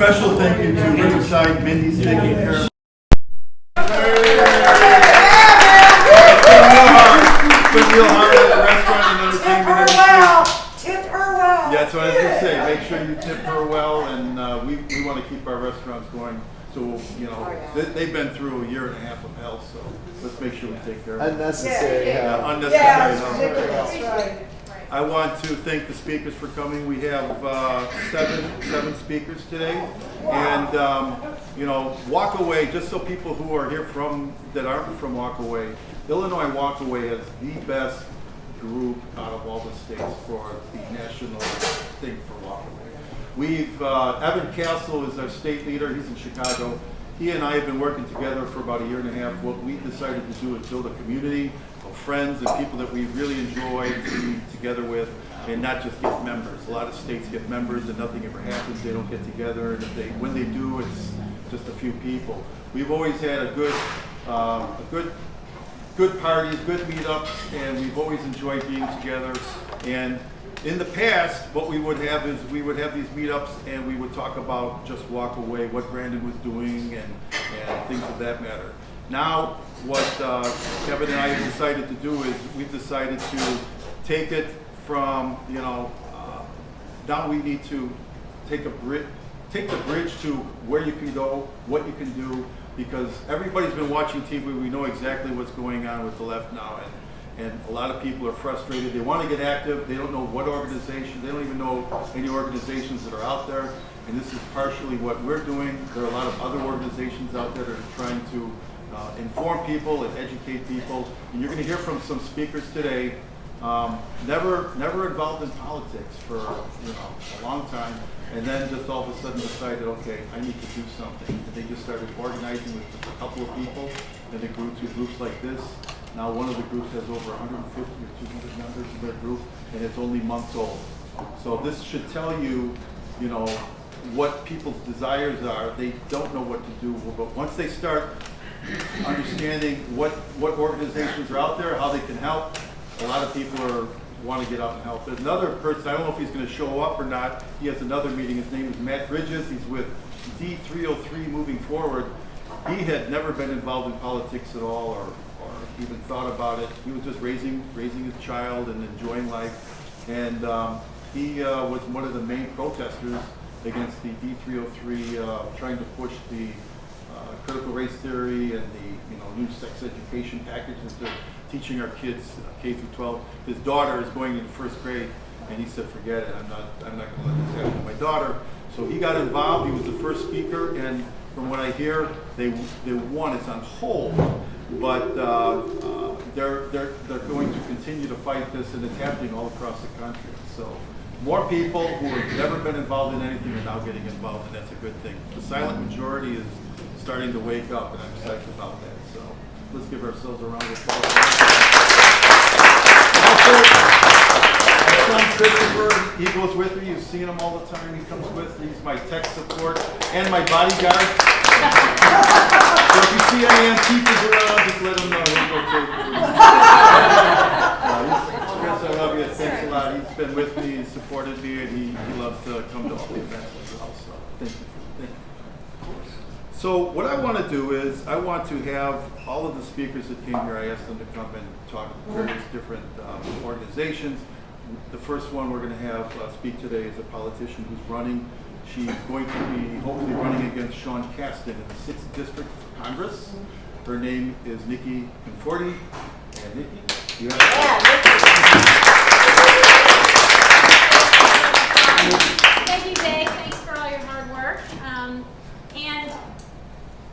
special thank you to Riverside. Mindy's taking care of. Been real hard at the restaurant and entertainment industry. Tip her well. Yeah, that's what I was going to say. Make sure you tip her well, and we want to keep our restaurants going. So, you know, they've been through a year and a half of hell, so let's make sure we take care of it. Unnecessary. Unnecessary. Right. I want to thank the speakers for coming. We have seven speakers today, and you know, Walkaway. Just so people who are here that aren't from Walkaway, Illinois Walkaway has the best group out of all the states for the national thing for Walkaway. We've Evan Castle is our state leader. He's in Chicago. He and I have been working together for about a year and a half. What we decided to do is build a community of friends and people that we really enjoy being together with, and not just get members. A lot of states get members and nothing ever happens. They don't get together, and when they do, it's just a few people. We've always had a good parties, good meetups, and we've always enjoyed being together. And in the past, what we would have is we would have these meetups and we would talk about just Walkaway, what Brandon was doing, and things of that matter. Now, what Kevin and I have decided to do is we've decided to take it from, you know, now we need to take the bridge to where you can go, what you can do, because everybody's been watching TV. We know exactly what's going on with the left now, and a lot of people are frustrated. They want to get active. They don't know what organization. They don't even know any organizations that are out there. And this is partially what we're doing. There are a lot of other organizations out there that are trying to inform people and educate people. And you're going to hear from some speakers today. Never involved in politics for a long time, and then just all of a sudden decided, okay, I need to do something. And they just started organizing with just a couple of people, and they grew to groups like this. Now one of the groups has over 150 or 200 members in their group, and it's only months old. So this should tell you, you know, what people's desires are. They don't know what to do, but once they start understanding what organizations are out there, how they can help, a lot of people want to get out and help. There's another person, I don't know if he's going to show up or not. He has another meeting. His name is Matt Bridges. He's with D303 Moving Forward. He had never been involved in politics at all, or even thought about it. He was just raising his child and enjoying life. And he was one of the main protesters against the D303 trying to push the critical race theory and the new sex education package into teaching our kids K through 12. His daughter is going into first grade, and he said, "Forget it. I'm not going to let this happen to my daughter." So he got involved. He was the first speaker, and from what I hear, they won. It's on hold, but they're going to continue to fight this, and it's happening all across the country. So more people who have never been involved in anything are now getting involved, and that's a good thing. The silent majority is starting to wake up, and I'm excited about that. So let's give ourselves a round of applause. My son Christopher, he goes with me. You've seen him all the time. He comes with me. He's my tech support and my bodyguard. So if you see any Antifas around, just let him know. He'll go take Chris, I love you. Thanks a lot. He's been with me and supported me, and he loves to come to all the events as well. So thank you. So what I want to do is I want to have all of the speakers that came here, I asked them to come and talk to various different organizations. The first one we're going to have speak today is a politician who's running. She's going to be hopefully running against Sean Casten in the 6th District for Congress. Her name is Niki Conforti. And Niki, you have Thank you, Dave. Thanks for all your hard work. And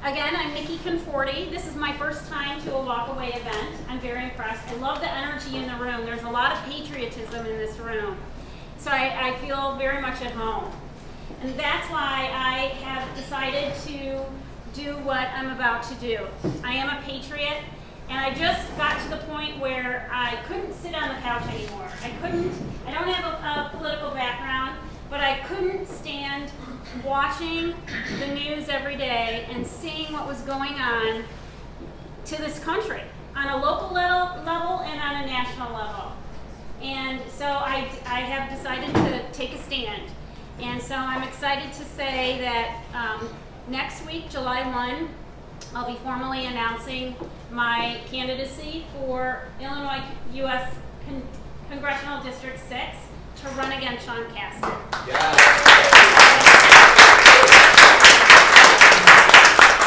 again, I'm Niki Conforti. This is my first time to a Walkaway event. I'm very impressed. I love the energy in the room. There's a lot of patriotism in this room. So I feel very much at home. And that's why I have decided to do what I'm about to do. I am a patriot, and I just got to the point where I couldn't sit on the couch anymore. I don't have a political background, but I couldn't stand watching the news every day and seeing what was going on to this country on a local level and on a national level. And so I have decided to take a stand. And so I'm excited to say that next week, July 1, I'll be formally announcing my candidacy for Illinois U.S. Congressional District 6 to run against Sean Casten. Yeah.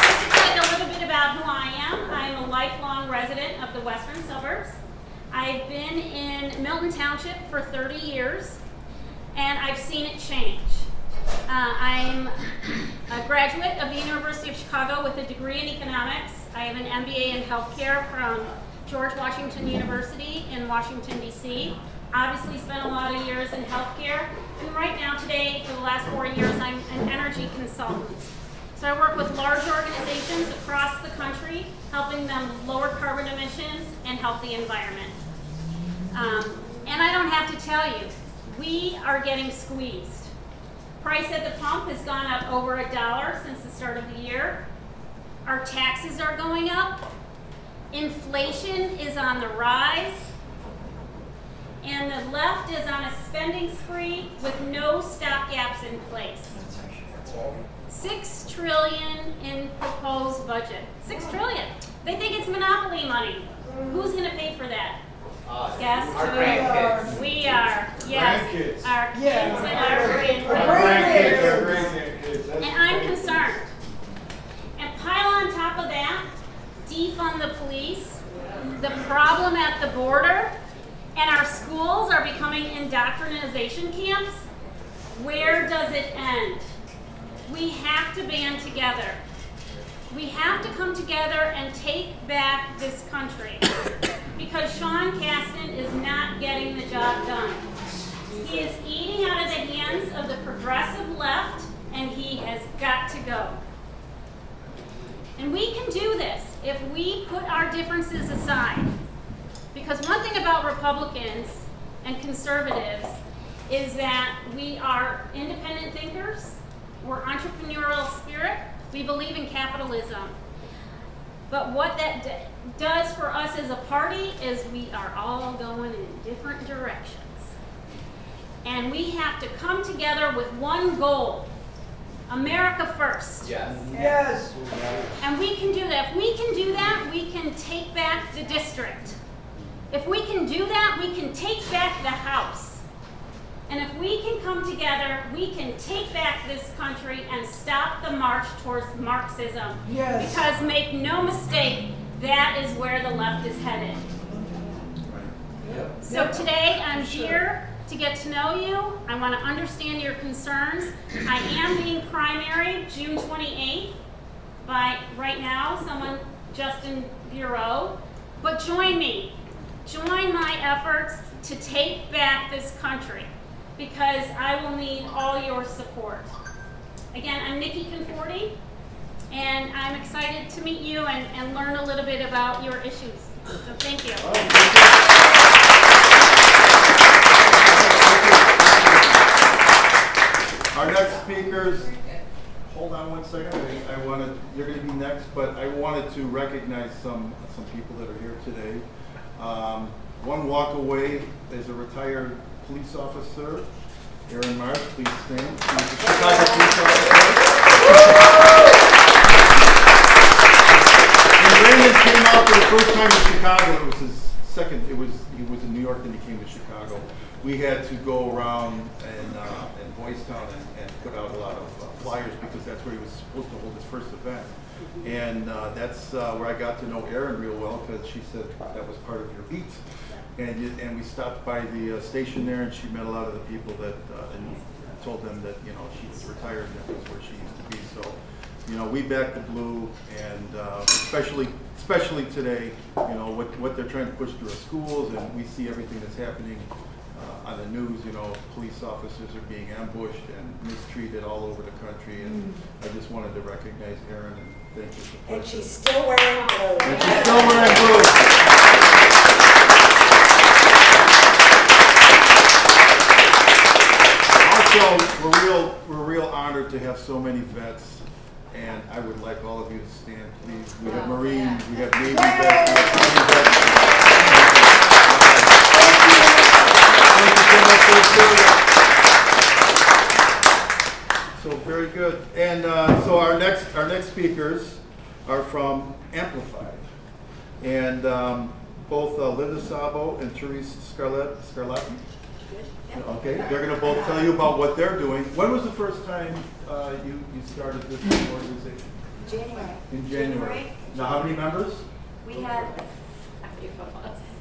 Just to tell you a little bit about who I am, I'm a lifelong resident of the western suburbs. I've been in Milton Township for 30 years, and I've seen it change. I'm a graduate of the University of Chicago with a degree in economics. I have an MBA in healthcare from George Washington University in Washington, D.C. Obviously spent a lot of years in healthcare. And right now, today, for the last 4 years, I'm an energy consultant. So I work with large organizations across the country, helping them lower carbon emissions and help the environment. And I don't have to tell you, we are getting squeezed. Price at the pump has gone up over $1 since the start of the year. Our taxes are going up. Inflation is on the rise. And the left is on a spending spree with no stopgaps in place. $6 trillion in proposed budget. $6 trillion. They think it's monopoly money. Who's going to pay for that? Yes, Our grandkids. we are. Yes, Grandkids. our kids and our grandkids. And I'm concerned. And pile on top of that, defund the police, the problem at the border, and our schools are becoming indoctrination camps. Where does it end? We have to band together. We have to come together and take back this country because Sean Casten is not getting the job done. He is eating out of the hands of the progressive left, and he has got to go. And we can do this if we put our differences aside. Because one thing about Republicans and conservatives is that we are independent thinkers, we're entrepreneurial spirit, we believe in capitalism. But what that does for us as a party is we are all going in different directions. And we have to come together with one goal, America first. Yes. Yes. And we can do that. If we can do that, we can take back the district. If we can do that, we can take back the House. And if we can come together, we can take back this country and stop the march towards Marxism. Yes. Because make no mistake, that is where the left is headed. So today I'm here to get to know you. I want to understand your concerns. I am being primaried June 28th by, right now, someone, Justin Bureau. But join me. Join my efforts to take back this country because I will need all your support. Again, I'm Niki Conforti, and I'm excited to meet you and learn a little bit about your issues. So thank you. Our next speakers, hold on one second. You're going to be next, but I wanted to recognize some people that are here today. One walk away is a retired police officer, Aaron Marsh. Please stand. She's a Chicago police officer. When Brandon came out for the first time in Chicago, it was his second. He was in New York, then he came to Chicago. We had to go around in Boys Town and put out a lot of flyers because that's where he was supposed to hold his first event. And that's where I got to know Erin real well because she said that was part of your beat. And we stopped by the station there, and she met a lot of the people that and told them that she was retired and that was where she used to be. So we back the blue, and especially today, what they're trying to push through our schools, and we see everything that's happening on the news. Police officers are being ambushed and mistreated all over the country, and I just wanted to recognize Erin and thank you for And she's still wearing blue. And she's still wearing blue. Also, we're real honored to have so many vets, and I would like all of you to stand, please. We have Marines, we have Navy vets, we have Army vets. Thank you so much for the So very good. And so our next speakers are from Amplified, and both Linda Sabo and Therese Scarlati. Okay, they're going to both tell you about what they're doing. When was the first time you started this organization? January. In January. Now, how many members? We had,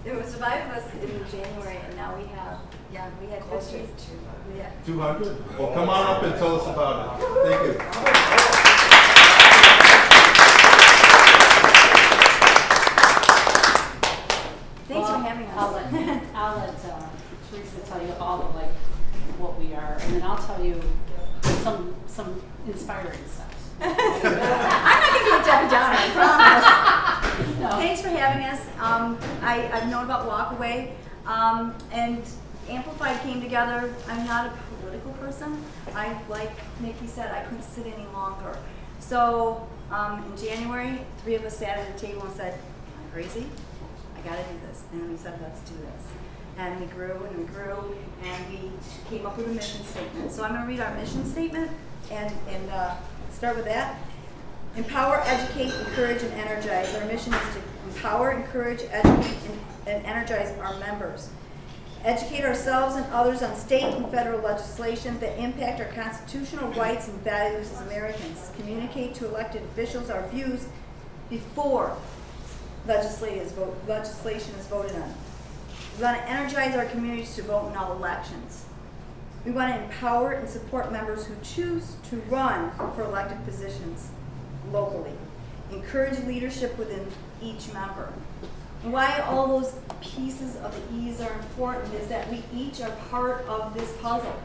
there was 5 of us in January, and now we have, we had close to 200? Well, come on up and tell us about it. Thank you. Thanks for having us. I'll let Teresa tell you all of what we are, and then I'll tell you some inspiring stuff. I'm not going to be a Debbie Downer, I promise. No. Thanks for having us. I've known about Walkaway, and Amplified came together. I'm not a political person. Like Niki said, I couldn't sit any longer. So in January, 3 of us sat at a table and said, "I'm crazy. I got to do this." And then we said, "Let's do this." And we grew and we grew, and we came up with a mission statement. So I'm going to read our mission statement and start with that. Empower, educate, encourage, and energize. Our mission is to empower, encourage, educate, and energize our members. Educate ourselves and others on state and federal legislation that impact our constitutional rights and values as Americans. Communicate to elected officials our views before legislation is voted on. We want to energize our communities to vote in all elections. We want to empower and support members who choose to run for elected positions locally. Encourage leadership within each member. And why all those pieces of the E's are important is that we each are part of this puzzle.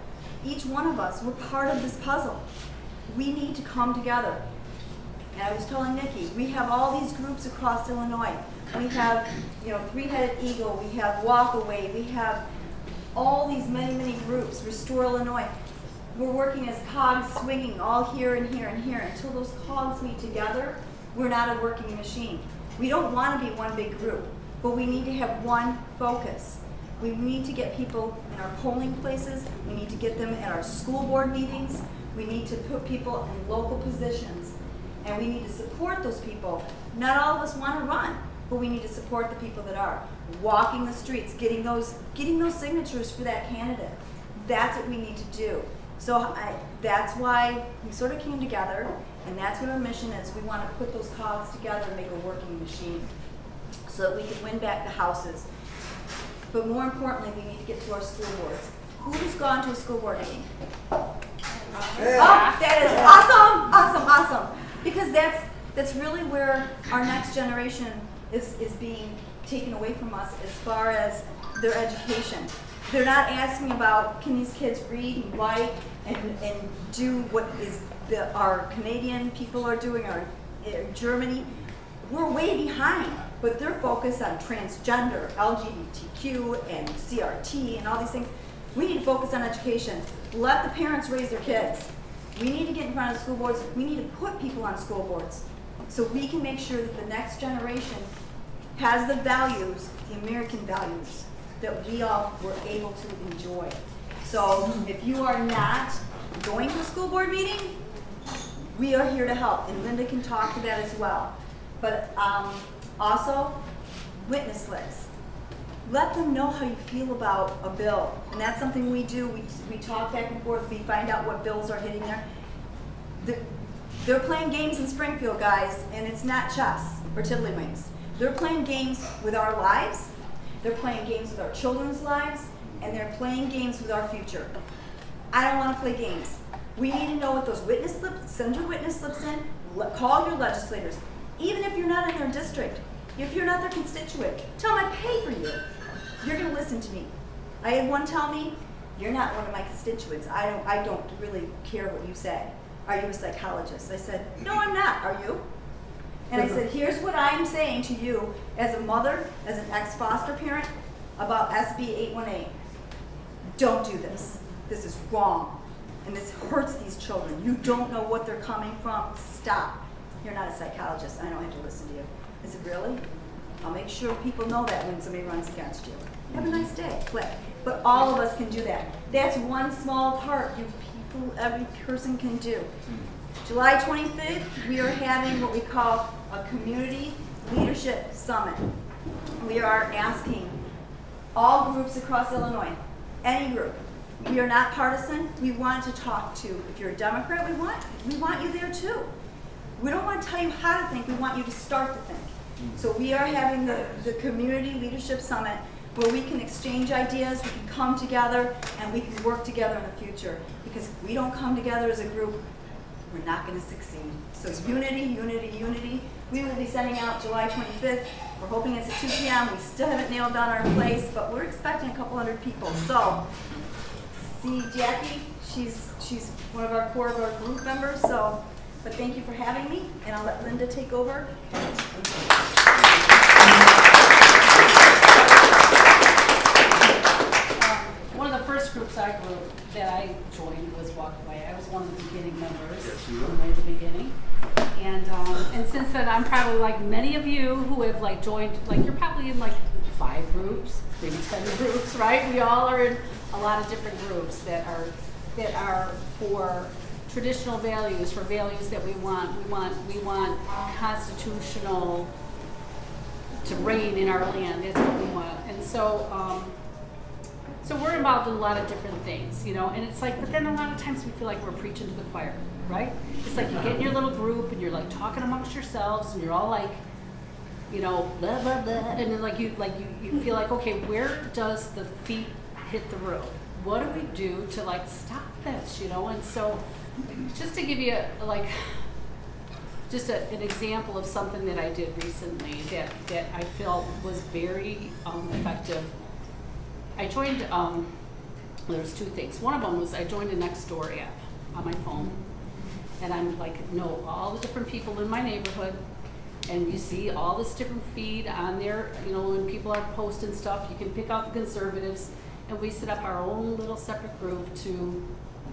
Each one of us, we're part of this puzzle. We need to come together. And I was telling Niki, we have all these groups across Illinois. We have, Three-Headed Eagle, we have Walkaway, we have all these many groups, Restor Illinois. We're working as cogs swinging all here and here and here. Until those cogs meet together, we're not a working machine. We don't want to be one big group, but we need to have one focus. We need to get people in our polling places. We need to get them at our school board meetings. We need to put people in local positions, and we need to support those people. Not all of us want to run, but we need to support the people that are walking the streets, getting those signatures for that candidate. That's what we need to do. So that's why we sort of came together, and that's what our mission is. We want to put those cogs together and make a working machine so that we can win back the houses. But more importantly, we need to get to our school boards. Who's gone to a school board meeting? Yeah. Oh, that is awesome. Because that's really where our next generation is being taken away from us as far as their education. They're not asking about, can these kids read and write and do what is our Canadian people are doing, or Germany. We're way behind, but they're focused on transgender, LGBTQ, and CRT, and all these things. We need to focus on education. Let the parents raise their kids. We need to get in front of school boards. We need to put people on school boards so we can make sure that the next generation has the values, the American values, that we all were able to enjoy. So if you are not going to a school board meeting, we are here to help, and Linda can talk to that as well. But also, witness lists. Let them know how you feel about a bill, and that's something we do. We talk back and forth. We find out what bills are hitting there. They're playing games in Springfield, guys, and it's not chess or tiddlywinks. They're playing games with our lives. They're playing games with our children's lives, and they're playing games with our future. I don't want to play games. We need to know what those witness slips, send your witness slips in, call your legislators. Even if you're not in their district, if you're not their constituent, tell them I pay for you. You're going to listen to me. I had one tell me, you're not one of my constituents. I don't really care what you say. Are you a psychologist? I said, no, I'm not. Are you? And I said, here's what I'm saying to you as a mother, as an ex-foster parent, about SB 818. Don't do this. This is wrong. And this hurts these children. You don't know what they're coming from. Stop. You're not a psychologist. I don't have to listen to you. I said, really? I'll make sure people know that when somebody runs against you. Have a nice day. Click. But all of us can do that. That's one small part. You every person can do. July 25th, we are having what we call a Community Leadership Summit. We are asking all groups across Illinois, any group. We are not partisan. We want to talk to. If you're a Democrat, we want you there too. We don't want to tell you how to think. We want you to start to think. So we are having the Community Leadership Summit where we can exchange ideas, we can come together, and we can work together in the future. Because if we don't come together as a group, we're not going to succeed. So unity, unity, unity. We will be sending out July 25th. We're hoping it's at 2 p.m. We still haven't nailed down our place, but we're expecting a couple hundred people. So, see Jacquie, she's one of our core of our group members. So, but thank you for having me, and I'll let Linda take over. One of the first groups that I joined was Walk Away. I was one of the beginning members from way the beginning. And since then, I'm probably like many of you who have like joined, like you're probably in like 5 groups, maybe 10 groups, right? We all are in a lot of different groups that are for traditional values, for values that we want. We want constitutional to reign in our land. That's what we want. And so we're involved in a lot of different things, you know. And it's like, but then a lot of times we feel like we're preaching to the choir, right? It's like you get in your little group and you're like talking amongst yourselves and you're all like, you know, blah blah blah, and then you feel like, okay, where does the feet hit the road? What do we do to like stop this, you know? And so, just to give you an example of something that I did recently that I felt was very effective. I joined. There's 2 things. One of them was I joined a Nextdoor app on my phone, and I'm like, know all the different people in my neighborhood, and you see all this different feed on there. You know, when people are posting stuff, you can pick out the conservatives, and we set up our own little separate group to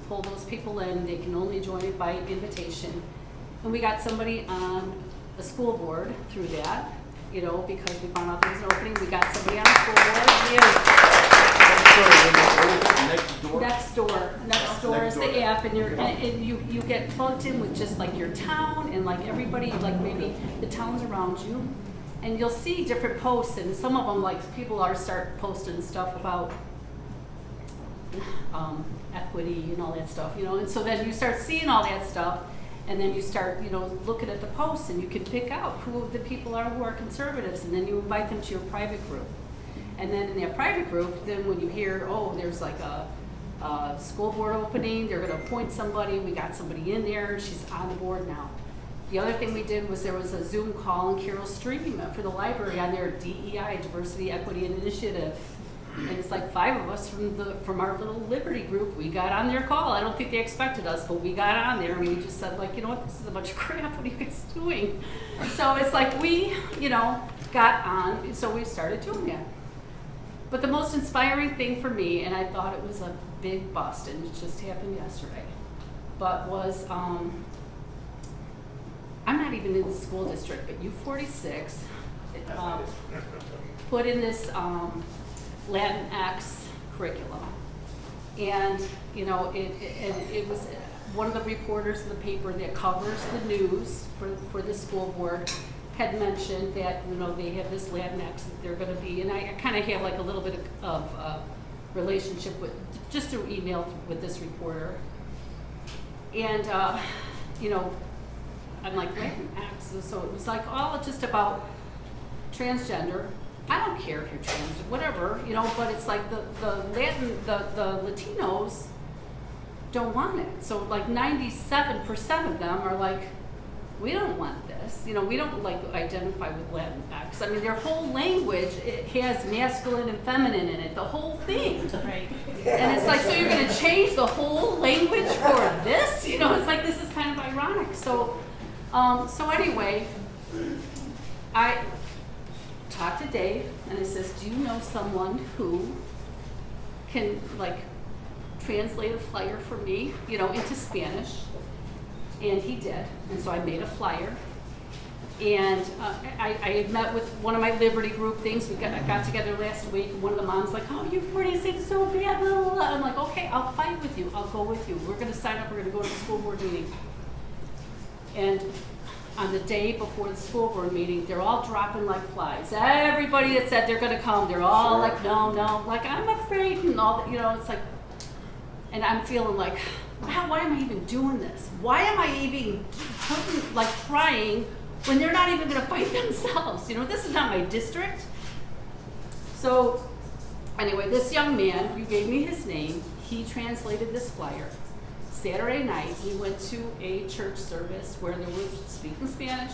pull those people in. They can only join it by invitation, and we got somebody on the school board through that. You know, because we found out there was an opening, we got somebody on the school board. Nextdoor is the app, and you get plugged in with just like your town and like everybody, like maybe the towns around you, and you'll see different posts, and some of them like people start posting stuff about equity and all that stuff, you know, and so then you start seeing all that stuff. And then you start, you know, looking at the posts, and you can pick out who the people are who are conservatives, and then you invite them to your private group. And then in that private group, then when you hear, oh, there's like a school board opening, they're going to appoint somebody, we got somebody in there, she's on the board now. The other thing we did was there was a Zoom call in Carroll Stream for the library on their DEI, Diversity, Equity, and Initiative. And it's like 5 of us from our little Liberty group. We got on their call. I don't think they expected us, but we got on there and we just said, like, you know what, this is a bunch of crap. What are you guys doing? So it's like we, you know, got on. So we started doing it. But the most inspiring thing for me, and I thought it was a big bust, and it just happened yesterday, but was I'm not even in the school district, but U46 put in this Latinx curriculum, and you know it was one of the reporters in the paper that covers the news for the school board had mentioned that, you know, they have this Latinx that they're going to be, and I kind of have like a little bit of relationship with just through email with this reporter, and you know, I'm like Latinx, so it was like all just about transgender. I don't care if you're trans, whatever, you know, but it's like the Latinos don't want it. So like 97% of them are like, we don't want this. You know, we don't like identify with Latinx. I mean, their whole language, it has masculine and feminine in it, the whole thing. Right. And it's like, so you're going to change the whole language for this? You know, it's like, this is kind of ironic. So, so anyway, I talked to Dave, and I says, do you know someone who can like translate a flyer for me, you know, into Spanish? And he did, and so I made a flyer, And I had met with one of my Liberty group things. I got together last week, and one of the moms like, oh, you 46 so bad, blah, blah, blah. I'm like, okay, I'll fight with you. I'll go with you. We're going to sign up. We're going to go to the school board meeting. And on the day before the school board meeting, they're all dropping like flies. Everybody that said they're going to come, they're all like, no, like, I'm afraid, and all that, you know, it's like, and I'm feeling like, wow, why am I even doing this? Why am I even trying when they're not even going to fight themselves? You know, this is not my district. So anyway, this young man, you gave me his name, he translated this flyer. Saturday night, we went to a church service where they were speaking Spanish.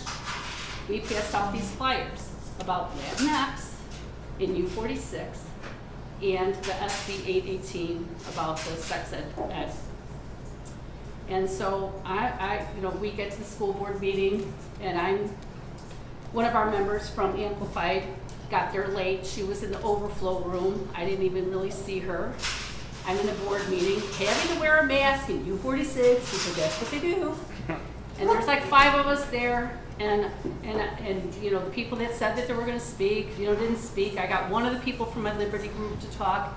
We passed out these flyers about Latinx in U46 and the SB 818 about the sex ed. And so we get to the school board meeting, and one of our members from Amplified got there late. She was in the overflow room. I didn't even really see her. I'm in a board meeting, having to wear a mask in U46 because that's what they do. And there's like 5 of us there, and you know, the people that said that they were going to speak, you know, didn't speak. I got one of the people from my Liberty group to talk,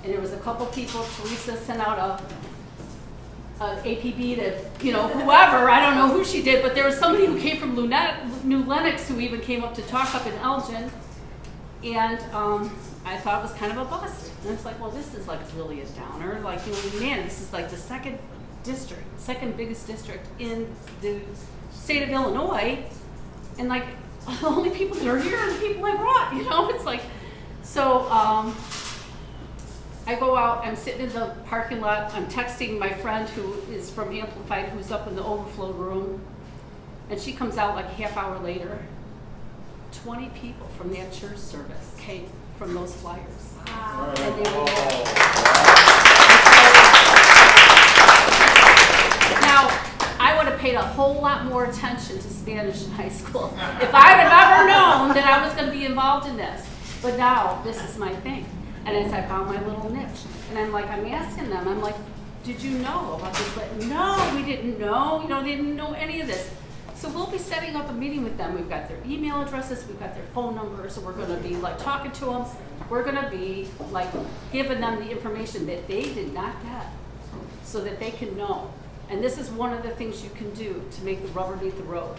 and there was a couple people. Teresa sent out a APB to, you know, whoever, I don't know who she did, but there was somebody who came from New Lenox who even came up to talk up in Elgin, and I thought it was kind of a bust. And it's like, well, this is like really a downer. Like, you know, man, this is like the second biggest district in the state of Illinois, and like the only people that are here are the people I brought, you know? It's like, so I go out, I'm sitting in the parking lot, I'm texting my friend who is from Amplified, who's up in the overflow room, and she comes out like a half hour later. 20 people from that church service came from those flyers. Wow. And they were there. Now, I would have paid a whole lot more attention to Spanish in high school if I would have ever known that I was going to be involved in this. But now, this is my thing. And as I found my little niche, and I'm asking them, I'm like, did you know about this? Like, no, we didn't know. You know, they didn't know any of this. So we'll be setting up a meeting with them. We've got their email addresses, we've got their phone numbers, so we're going to be like talking to them. We're going to be like giving them the information that they did not get, so that they can know. And this is one of the things you can do to make the rubber meet the road.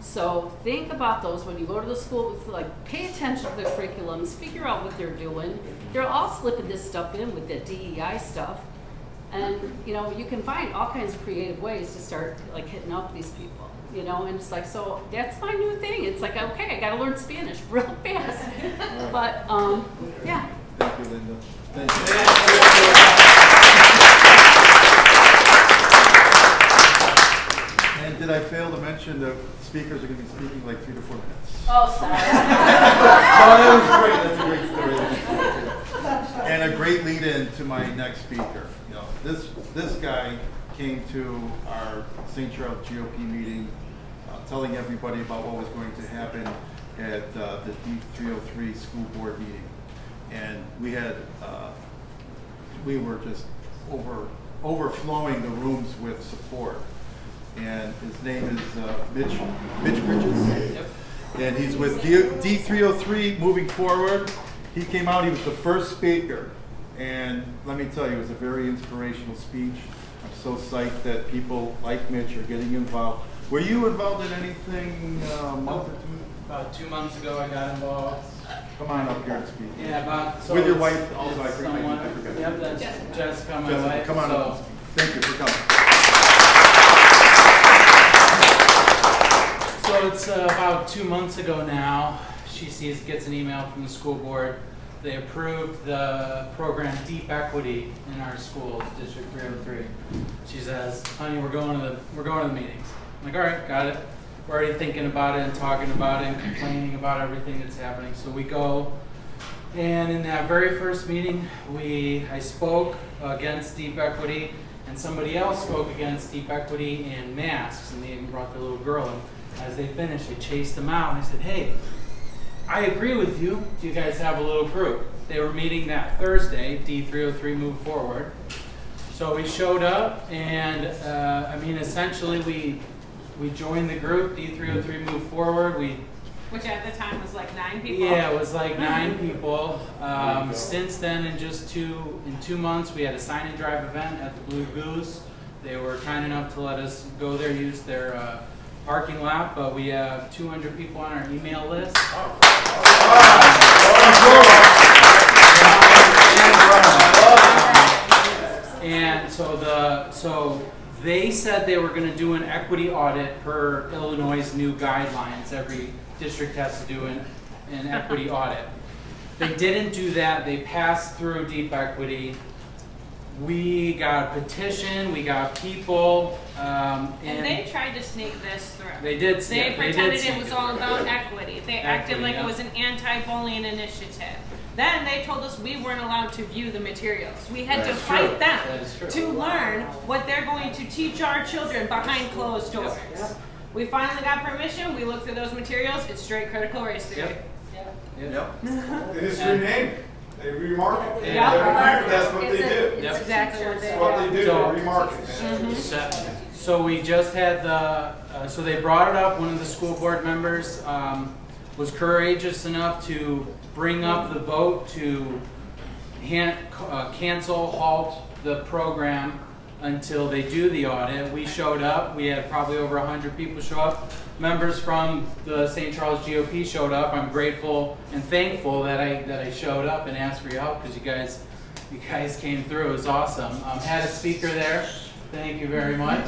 So think about those when you go to the school. Like, pay attention to the curriculums, figure out what they're doing. They're all slipping this stuff in with the DEI stuff, and you know, you can find all kinds of creative ways to start like hitting up these people. You know, and it's like, so that's my new thing. It's like, okay, I got to learn Spanish real fast. Right. But yeah. Thank you, Linda. Thank you. And did I fail to mention the speakers are going to be speaking like 3 to 4 minutes? Oh, sorry. No, that was great. That's a great story. And a great lead-in to my next speaker. You know, this guy came to our St. Charles GOP meeting, telling everybody about what was going to happen at the D303 school board meeting, and we were just overflowing the rooms with support. And his name is Mitch Bridges. Yep. And he's with D303 moving forward. He came out, he was the first speaker, and let me tell you, it was a very inspirational speech. I'm so psyched that people like Mitch are getting involved. Were you involved in anything a month or two? About 2 months ago, I got involved. Come on up here and speak. Yeah, with your wife also. I forgot. Yep, that's Jessica, my Jessica, wife. come on up. Thank you for coming. So it's about 2 months ago now. She gets an email from the school board. They approved the program Deep Equity in our schools, District 303. She says, "Honey, we're going to the meetings." I'm like, "All right, got it." We're already thinking about it and talking about it and complaining about everything that's happening. So we go, and in that very first meeting, I spoke against Deep Equity, and somebody else spoke against Deep Equity in masks, and they even brought the little girl in. As they finished, they chased them out, and I said, "Hey, I agree with you. You guys have a little group." They were meeting that Thursday, D303 Move Forward. So we showed up, and essentially we we joined the group. D303 moved forward. Which at the time was like 9 people. Yeah, it was like 9 people. Since then, in 2 months, we had a sign and drive event at the Blue Goose. They were kind enough to let us go there, use their parking lot, but we have 200 people on our email list. And so they said they were going to do an equity audit per Illinois' new guidelines. Every district has to do an equity audit. They didn't do that. They passed through deep equity. We got a petition. We got people. And they tried to sneak this through. They did. They Yeah, pretended they did it was all about equity. They acted Equity, like yeah. it was an anti-bullying initiative. Then they told us we weren't allowed to view the materials. We had to That's fight true. them That is true. to learn what they're going to teach our children behind closed doors. We finally got permission. We looked through those materials. It's straight critical race theory. Yep. They just rename it. They remarket it. Yeah. That's what they do. It's Yep. exactly what they That's what they do. do. So- They remarket it. So we just had so they brought it up. One of the school board members was courageous enough to bring up the vote to cancel, halt the program until they do the audit. We showed up. We had probably over 100 people show up. Members from the St. Charles GOP showed up. I'm grateful and thankful that I showed up and asked for your help because you guys came through. It was awesome. Had a speaker there. Thank you very much.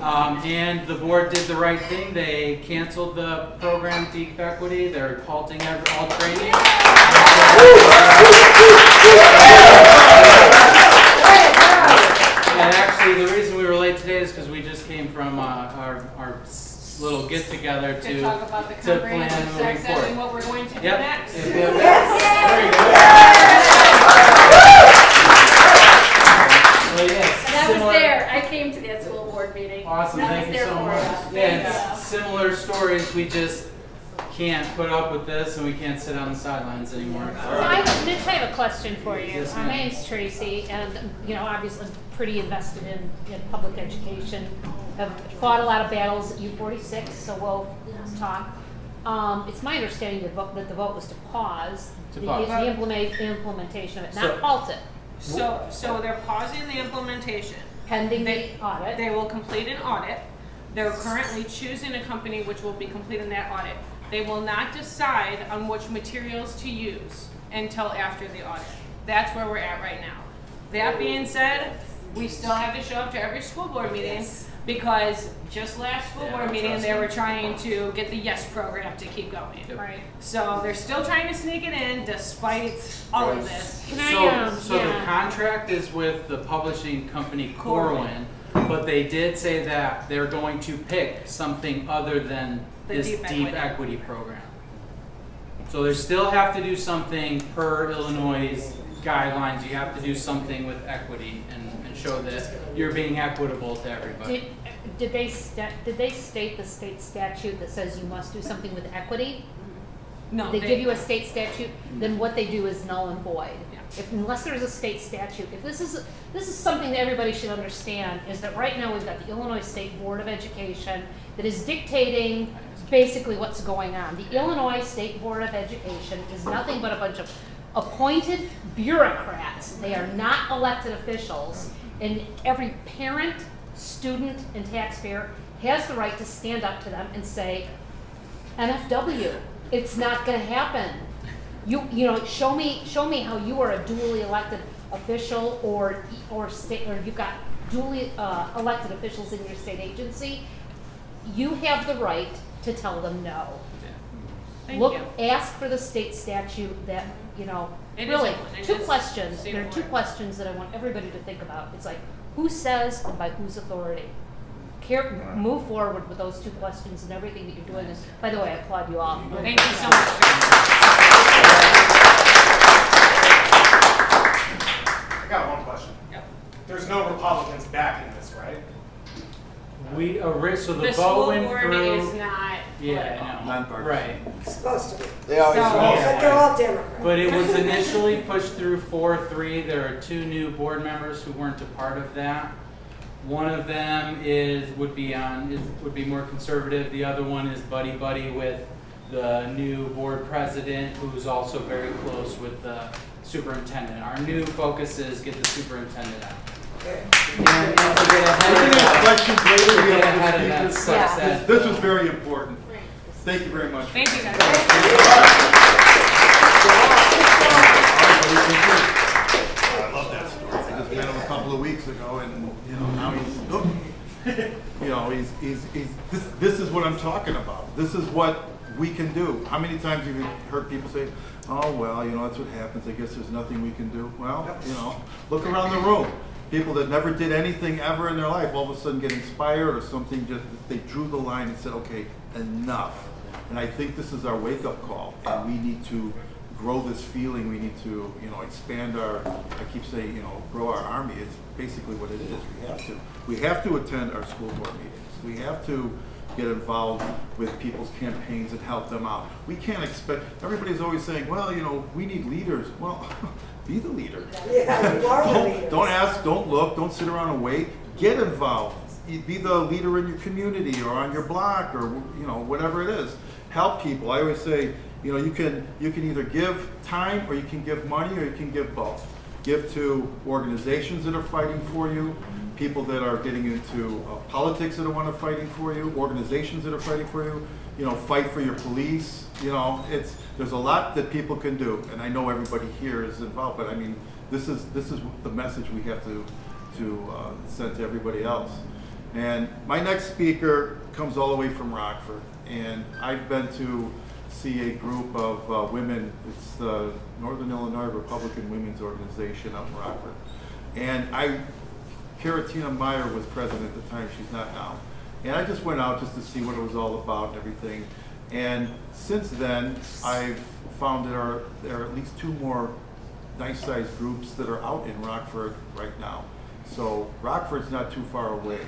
And the board did the right thing. They canceled the program Deep Equity. They're halting all training. And actually, the reason we were late today is because we just came from our little get together To talk about the to comprehensive plan moving sex ed and forward. what we're going to do Yep. next. Very good. Well, yes, And I was similar- there. I came to that school board meeting. Awesome, And I thank was you there so for much. you. Yeah, Thank it's you. similar stories, we just can't put up with this and we can't sit on the sidelines anymore. Mitch, I have a question for you. Yes, My ma'am. name's Tracy, and obviously pretty invested in public education. Have fought a lot of battles at U46, so we'll talk. It's my understanding that the vote was to pause the implementation of it, not So- halt it, So they're pausing the implementation. pending the They audit. will complete an audit. They're currently choosing a company which will be completing that audit. They will not decide on which materials to use until after the audit. That's where we're at right now. That being said, we still have to show up to every school board meeting because just last school board meeting, they were trying to get the YES program to keep going. Yep. Right. So they're still trying to sneak it in despite all of this. Can I, So the contract is with the publishing company Corwin, but they did say that they're going to pick something other than The this deep deep equity. equity program. So they still have to do something per Illinois' guidelines. You have to do something with equity and show that you're being equitable to everybody. Did they state the state statute that says you must do something with equity? No, They give you a state statute, then what they do is null and void. Yeah. Unless there's a state statute, if this is something that everybody should understand, is that right now we've got the Illinois State Board of Education that is dictating basically what's going on. The Illinois State Board of Education is nothing but a bunch of appointed bureaucrats. They are not elected officials, and every parent, student, and taxpayer has the right to stand up to them and say, NFW, it's not going to happen. Show me how you are a duly elected official or state, or you've got duly elected officials in your state agency. You have the right to tell them no. Thank you. Ask for the state statute that, It is really, in one. It two is questions. state There are two board. questions that I want everybody to think about. It's like, who says and by whose authority? Move forward with those two questions, and everything that you're doing is, by the way, I applaud you all. Thank you so much. I got one question. Yep. There's no Republicans backing this, right? So the The vote school went board through. is not Yeah, I know. Nonpartisan. Right. Supposed to be. They always So- will. But they're all Democrats. But it was initially pushed through 4-3. There are 2 new board members who weren't a part of that. One of them would be more conservative. The other one is buddy with the new board president, who's also very close with the superintendent. Our new focus is get the superintendent out. And to get Questions later, we have ahead the of that speakers. success. This was very important. Thank you very much. Thank you, guys. I love that story. I just met him a couple of weeks ago, and now he's this is what I'm talking about. This is what we can do. How many times have you heard people say, "Oh well, that's what happens. I guess there's nothing we can do." Well, look around the room. People that never did anything ever in their life all of a sudden get inspired or something. Just they drew the line and said, "Okay, enough." And I think this is our wake-up call, and we need to grow this feeling. We need to, expand our. I keep saying, grow our army. It's basically what it is. We have to attend our school board meetings. We have to get involved with people's campaigns and help them out. We can't expect. Everybody's always saying, "Well, we need leaders." Well, be the leader. Yeah, you are the leaders. Don't ask. Don't look. Don't sit around and wait. Get involved. Be the leader in your community or on your block or whatever it is. Help people. I always say, you can either give time or you can give money or you can give both. Give to organizations that are fighting for you, people that are getting into politics that are want to fighting for you, organizations that are fighting for you. Fight for your police. There's a lot that people can do, and I know everybody here is involved. But I mean, this is the message we have to send to everybody else. And my next speaker comes all the way from Rockford, and I've been to see a group of women. It's the Northern Illinois Republican Women's Organization out in Rockford. And Karatina Meyer was president at the time. She's not now. And I just went out just to see what it was all about and everything. And since then, I've found there are at least 2 more nice-sized groups that are out in Rockford right now. So Rockford's not too far away.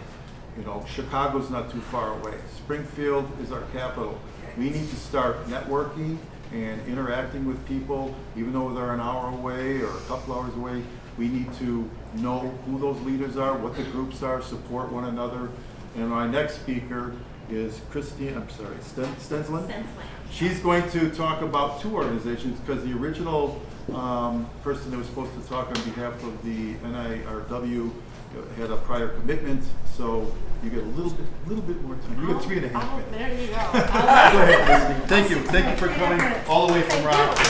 Chicago's not too far away. Springfield is our capital. We need to start networking and interacting with people, even though they're an hour away or a couple hours away. We need to know who those leaders are, what the groups are, support one another. And my next speaker is Kristine, Stensland. She's going to talk about 2 organizations, because the original person that was supposed to talk on behalf of the NIRW had a prior commitment, so you get a little bit more time. You get 3.5 minutes. There you go. Go ahead, Kristine. Thank you for coming all the way from Rockford.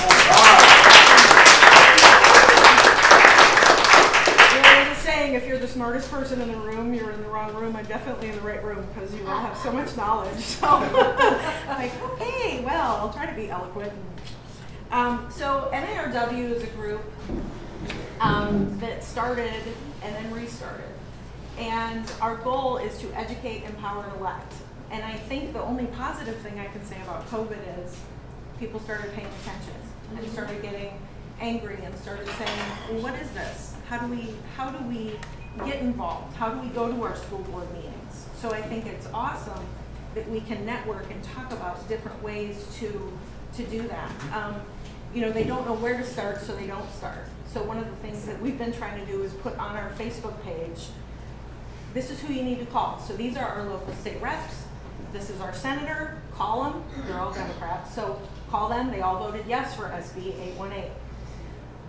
There's a saying, if you're the smartest person in the room, you're in the wrong room. I'm definitely in the right room because you all have so much knowledge. So I'm like, okay, well, I'll try to be eloquent. So NIRW is a group that started and then restarted. And our goal is to educate, empower, and elect. And I think the only positive thing I can say about COVID is people started paying attention and started getting angry and started saying, well, what is this? How do we get involved? How do we go to our school board meetings? So I think it's awesome that we can network and talk about different ways to do that. They don't know where to start, so they don't start. So one of the things that we've been trying to do is put on our Facebook page, this is who you need to call. So these are our local state reps. This is our senator. Call them. They're all Democrats. So call them. They all voted yes for SB 818.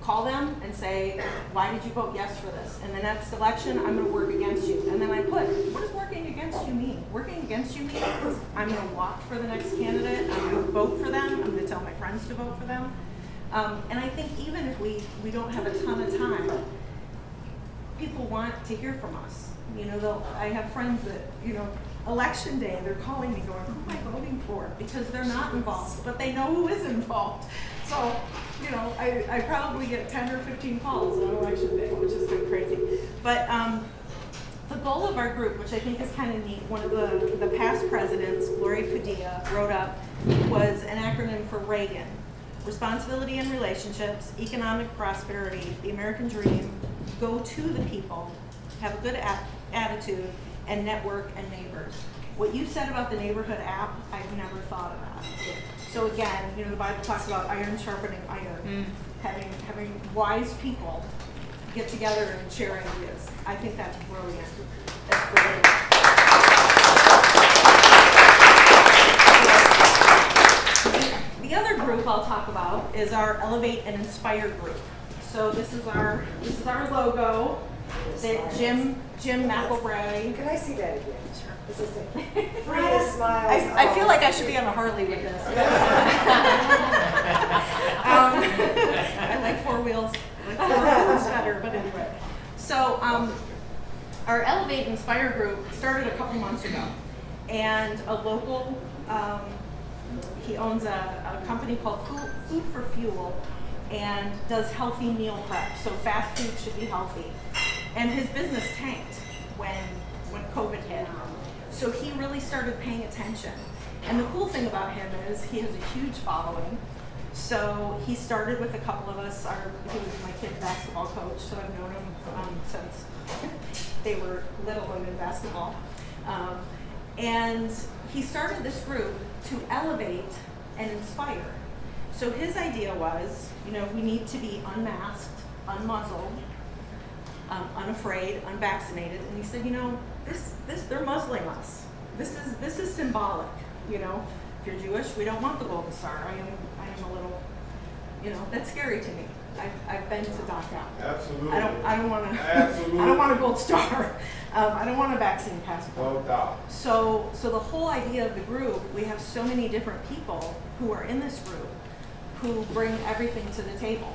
Call them and say, why did you vote yes for this? In the next election, I'm going to work against you. And then I put, what does working against you mean? Working against you means I'm going to walk for the next candidate. I'm going to vote for them. I'm going to tell my friends to vote for them. And I think even if we don't have a ton of time, people want to hear from us. I have friends that, election day, they're calling me going, who am I voting for? Because they're not involved, but they know who is involved. So, I probably get 10 or 15 calls on election day, which is kind of crazy. But the goal of our group, which I think is kind of neat, one of the past presidents, Gloria Padilla, wrote up, was an acronym for Reagan. Responsibility and relationships, economic prosperity, the American dream, go to the people, have a good attitude, and network and neighbors. What you said about the neighborhood app, I've never thought of that. So again, the Bible talks about iron sharpening iron, having wise people get together and share ideas. I think that's brilliant. That's brilliant. The other group I'll talk about is our Elevate and Inspire group. So this is our logo that Jim McElbrady. Can I see that again? Sure. Is this it? Free to smile. I feel like I should be on a Harley with this. I like four wheels. I like four wheels better, but anyway. So our Elevate Inspire group started a couple months ago, and a local, he owns a company called Food for Fuel, and does healthy meal prep. So fast food should be healthy. And his business tanked when COVID hit. So he really started paying attention. And the cool thing about him is he has a huge following. So he started with a couple of us. He was my kid's basketball coach, so I've known him since they were little and in basketball. And he started this group to elevate and inspire. So his idea was, we need to be unmasked, unmuzzled, unafraid, unvaccinated. And he said, they're muzzling us. This is symbolic. If you're Jewish, we don't want the golden star. I am a little, that's scary to me. I've been to Dachau. Absolutely. I don't want to. Absolutely. I don't want a gold star. I don't want a vaccine passport. No doubt. So the whole idea of the group, we have so many different people who are in this group who bring everything to the table.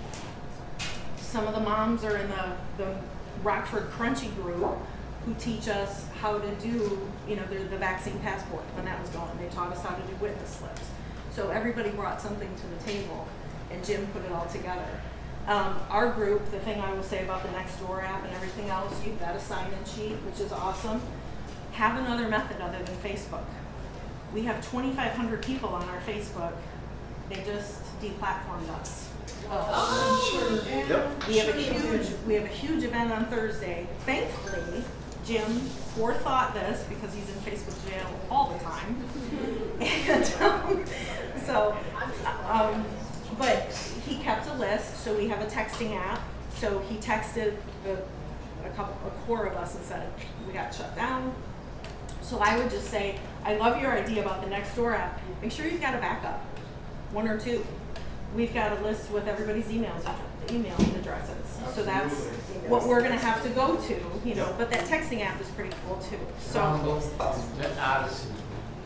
Some of the moms are in the Rockford Crunchy group who teach us how to do, the vaccine passport when that was going. They taught us how to do witness slips. So everybody brought something to the table, and Jim put it all together. Our group, the thing I will say about the Nextdoor app and everything else, you've got a sign-in sheet, which is awesome. Have another method other than Facebook. We have 2,500 people on our Facebook. They just deplatformed us. Yep. We have a huge event on Thursday. Thankfully, Jim forethought this because he's in Facebook jail all the time. And but he kept a list, so we have a texting app. So he texted a core of us and said, we got shut down. So I would just say, I love your idea about the Nextdoor app. Make sure you've got a backup, one or two. We've got a list with everybody's email addresses. So that's what we're going to have to go to, but that texting app is pretty cool too. So, Rumble and Odyssey.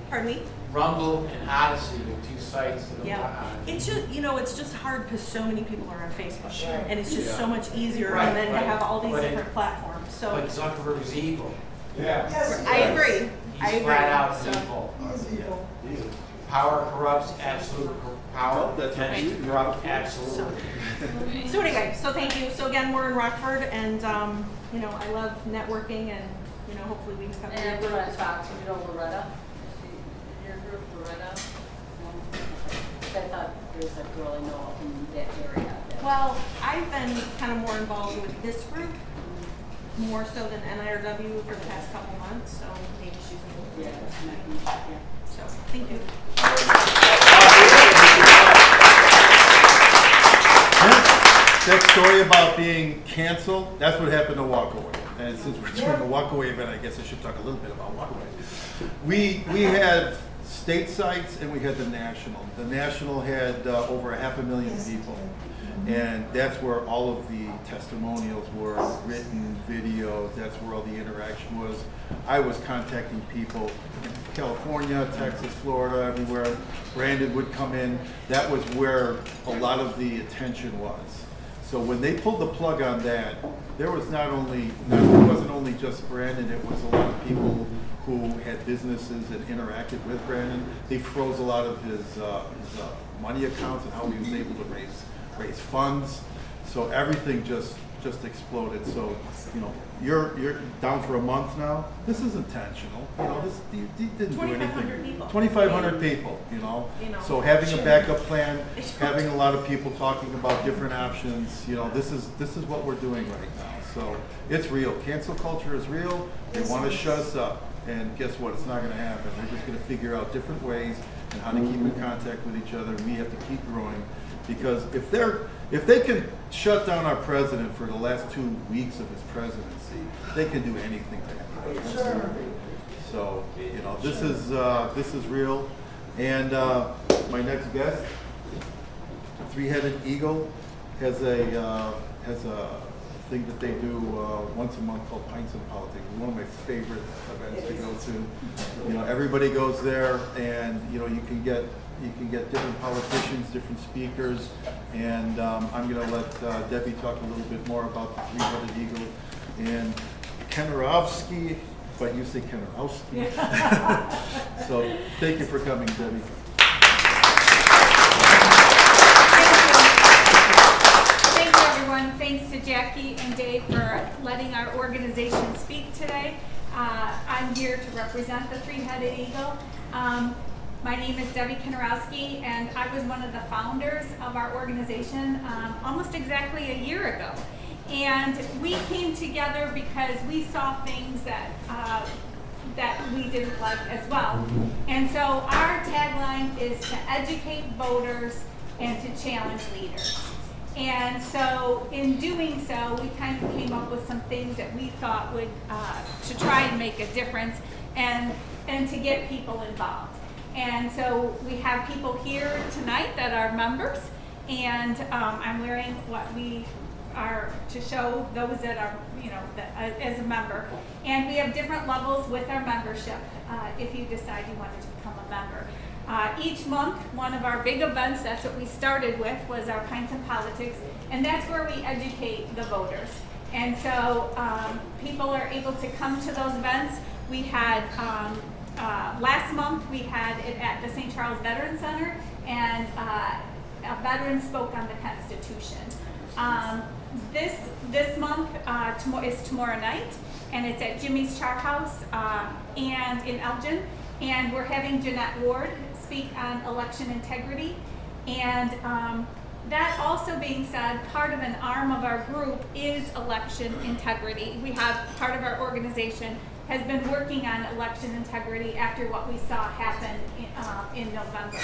pardon me? Rumble and Odyssey are two sites that Yeah. It's just, it's just hard because so many people are on Facebook. Sure. And it's just so much easier Right, and then to right. have all these But different platforms. So But Zuckerberg's evil. Yeah. Yes. I agree. He's flat out So- evil. He's evil. Power corrupts, absolute power. Well, that's what tends you- to corrupt, absolutely. So anyway, so thank you. So again, we're in Rockford, and I love networking, and hopefully we can come And together. we're going to talk to Loretta. Is she in your group, Loretta? No? I thought there was a girl I know in that area. Well, I've been kind of more involved with this group, more so than NIRW for the past couple months. So maybe she's in the Yeah. So thank you. That story about being canceled, that's what happened to Walkaway. And since we're doing a Walkaway event, I guess I should talk a little bit about Walkaway. We have state sites and we had the national. The national had over 500,000 people. And that's where all of the testimonials were, written, video, that's where all the interaction was. I was contacting people in California, Texas, Florida, everywhere. Brandon would come in. That was where a lot of the attention was. So when they pulled the plug on that, there was it wasn't only just Brandon, it was a lot of people who had businesses and interacted with Brandon. They froze a lot of his money accounts and how he was able to raise funds. So everything just exploded. So, you're down for a month now. This is intentional. You didn't do 2,500 anything. people. 2,500 people, So having a backup plan, having a lot of people talking about different options, this is what we're doing right now. So it's real. Cancel culture is real. They want to shut us up. And guess what? It's not going to happen. They're just going to figure out different ways and how to keep in contact with each other. And we have to keep growing, because if they can shut down our president for the last 2 weeks of his presidency, they can do anything to him. Sure. So this is real. And my next guest, Three-Headed Eagle, has a thing that they do once a month called Pints and Politics. It's one of my favorite events to go to. Everybody goes there, and you can get different politicians, different speakers, and I'm going to let Debbie talk a little bit more about the Three-Headed Eagle and Kanaroski, but you say Kanaroski. So thank you for coming, Debbie. Thanks to Jackie and Dave for letting our organization speak today. I'm here to represent the Three-Headed Eagle. My name is Debbie Kanaroski, and I was one of the founders of our organization almost exactly a year ago. And we came together because we saw things that we didn't like as well. And so our tagline is to educate voters and to challenge leaders. And so in doing so, we kind of came up with some things that we thought would, to try and make a difference and to get people involved. And so we have people here tonight that are members, and I'm wearing what we are to show those that are, as a member. And we have different levels with our membership if you decide you wanted to become a member. Each month, one of our big events, that's what we started with, was our Pints and Politics, and that's where we educate the voters. And so people are able to come to those events. We had, last month, we had it at the St. Charles Veterans Center, and a veteran spoke on the Constitution. This month is tomorrow night, and it's at Jimmy's Char House and in Elgin. And we're having Jeanette Ward speak on election integrity. And that also being said, part of an arm of our group is election integrity. We have part of our organization has been working on election integrity after what we saw happen in November.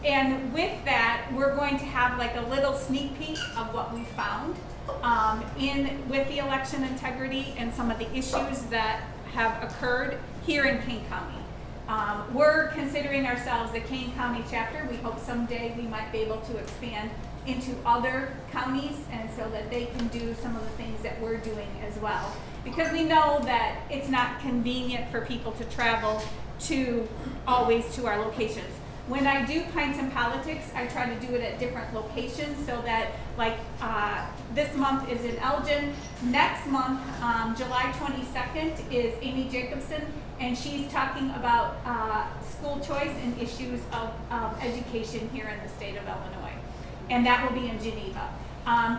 And with that, we're going to have like a little sneak peek of what we found with the election integrity and some of the issues that have occurred here in Kane County. We're considering ourselves the Kane County chapter. We hope someday we might be able to expand into other counties, and so that they can do some of the things that we're doing as well. Because we know that it's not convenient for people to travel always to our locations. When I do Pints and Politics, I try to do it at different locations so that, like, this month is in Elgin. Next month, July 22nd, is Amy Jacobson, and she's talking about school choice and issues of education here in the state of Illinois. And that will be in Geneva.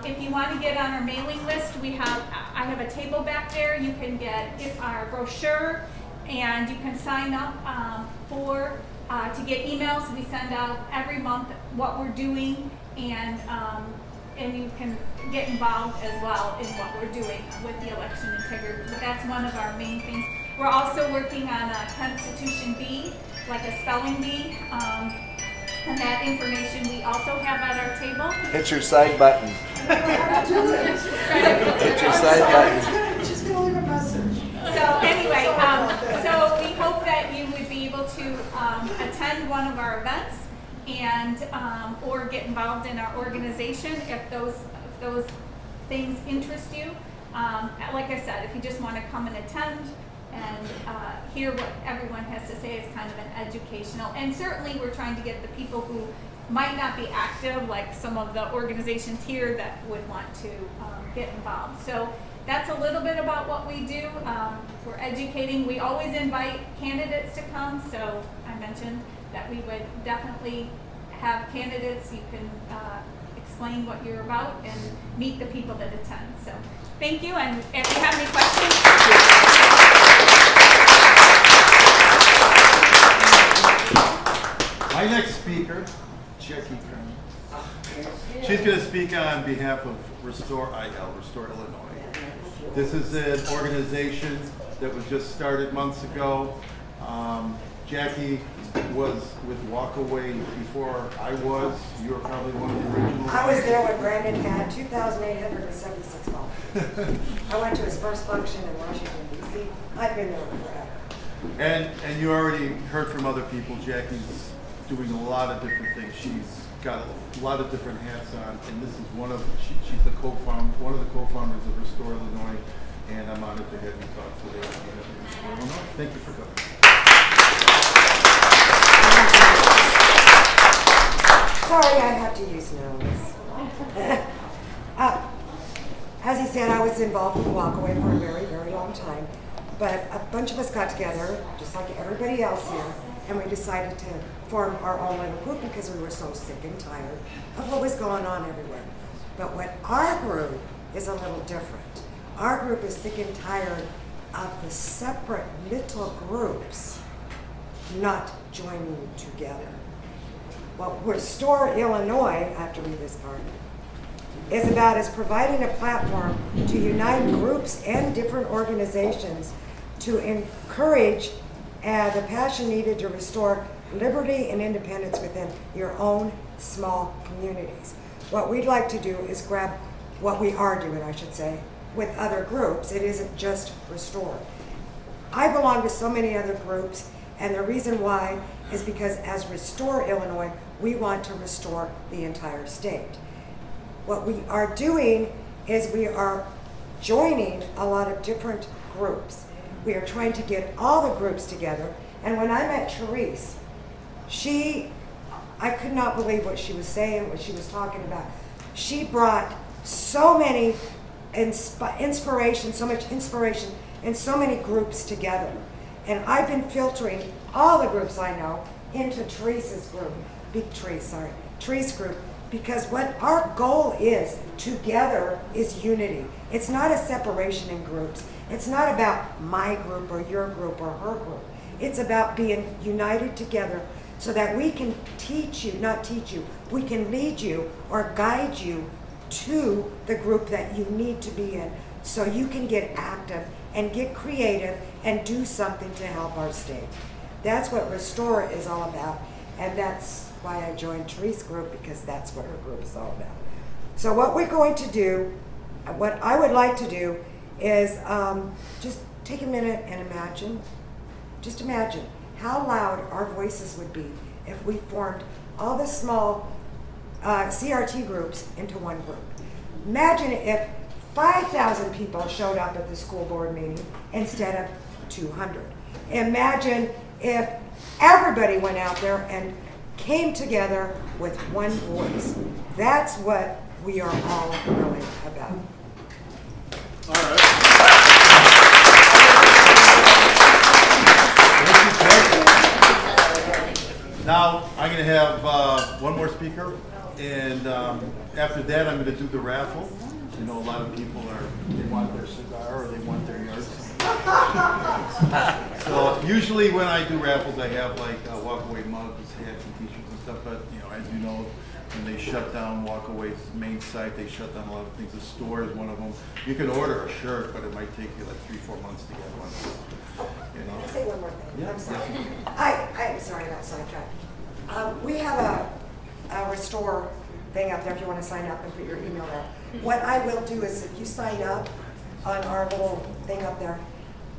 If you want to get on our mailing list, I have a table back there. You can get our brochure, and you can sign up to get emails. We send out every month what we're doing, and you can get involved as well in what we're doing with the election integrity. But that's one of our main things. We're also working on a Constitution bee, like a spelling bee, and that information we also have at our table. Hit your side button. Hit your side button. She's going to leave a message. So anyway, so we hope that you would be able to attend one of our events and or get involved in our organization if those things interest you. Like I said, if you just want to come and attend and hear what everyone has to say, is kind of an educational. And certainly we're trying to get the people who might not be active, like some of the organizations here that would want to get involved. So that's a little bit about what we do. We're educating. We always invite candidates to come. So I mentioned that we would definitely have candidates. You can explain what you're about and meet the people that attend. So thank you. And if you have any questions. My next speaker, Jacquie. She's going to speak on behalf of Restor Illinois. This is an organization that was just started months ago. Jacquie was with Walkaway before I was. You were probably one of the original. I was there when Brandon had 2,876 calls. I went to his first function in Washington, D.C. I've been there forever. And you already heard from other people. Jacquie's doing a lot of different things. She's got a lot of different hats on, and this is one of she's the one of the co-founders of Restor Illinois, and I'm honored to have you talk today on behalf of Restor Illinois. Thank you for coming. Sorry, I have to use notes. As he said, I was involved with Walkaway for a very, very long time. But a bunch of us got together, just like everybody else here, and we decided to form our own little group because we were so sick and tired of what was going on everywhere. But what our group is a little different. Our group is sick and tired of the separate little groups not joining together. What Restor Illinois, I have to read this part, is about is providing a platform to unite groups and different organizations to encourage the passion needed to restore liberty and independence within your own small communities. What we'd like to do is grab what we are doing, I should say, with other groups. It isn't just Restor. I belong to so many other groups, and the reason why is because as Restor Illinois, we want to restore the entire state. What we are doing is we are joining a lot of different groups. We are trying to get all the groups together. And when I met Therese, I could not believe what she was saying, what she was talking about. She brought so many inspiration, so much inspiration, and so many groups together. And I've been filtering all the groups I know into Therese's group, Therese group, because what our goal is together is unity. It's not a separation in groups. It's not about my group or your group or her group. It's about being united together so that we can we can lead you or guide you to the group that you need to be in so you can get active and get creative and do something to help our state. That's what Restor is all about, and that's why I joined Therese's group, because that's what her group is all about. So what we're going to do, what I would like to do is just take a minute and imagine how loud our voices would be if we formed all the small CRT groups into one group. Imagine if 5,000 people showed up at the school board meeting instead of 200. Imagine if everybody went out there and came together with one voice. That's what we are all really about. All right. Now I'm going to have one more speaker, and after that I'm going to do the raffle. You know, a lot of people they want their cigar or they want their yard sign. So usually when I do raffles, I have like Walkaway mugs, hats, and t-shirts and stuff. But you know, as you know, when they shut down Walkaway's main site, they shut down a lot of things. The store is one of them. You can order a shirt, but it might take you like 3-4 months to get one. You know. Can I say one more thing? Yeah. I'm sorry. I'm sorry about sidetrack. We have a Restor thing up there if you want to sign up and put your email there. What I will do is if you sign up on our little thing up there,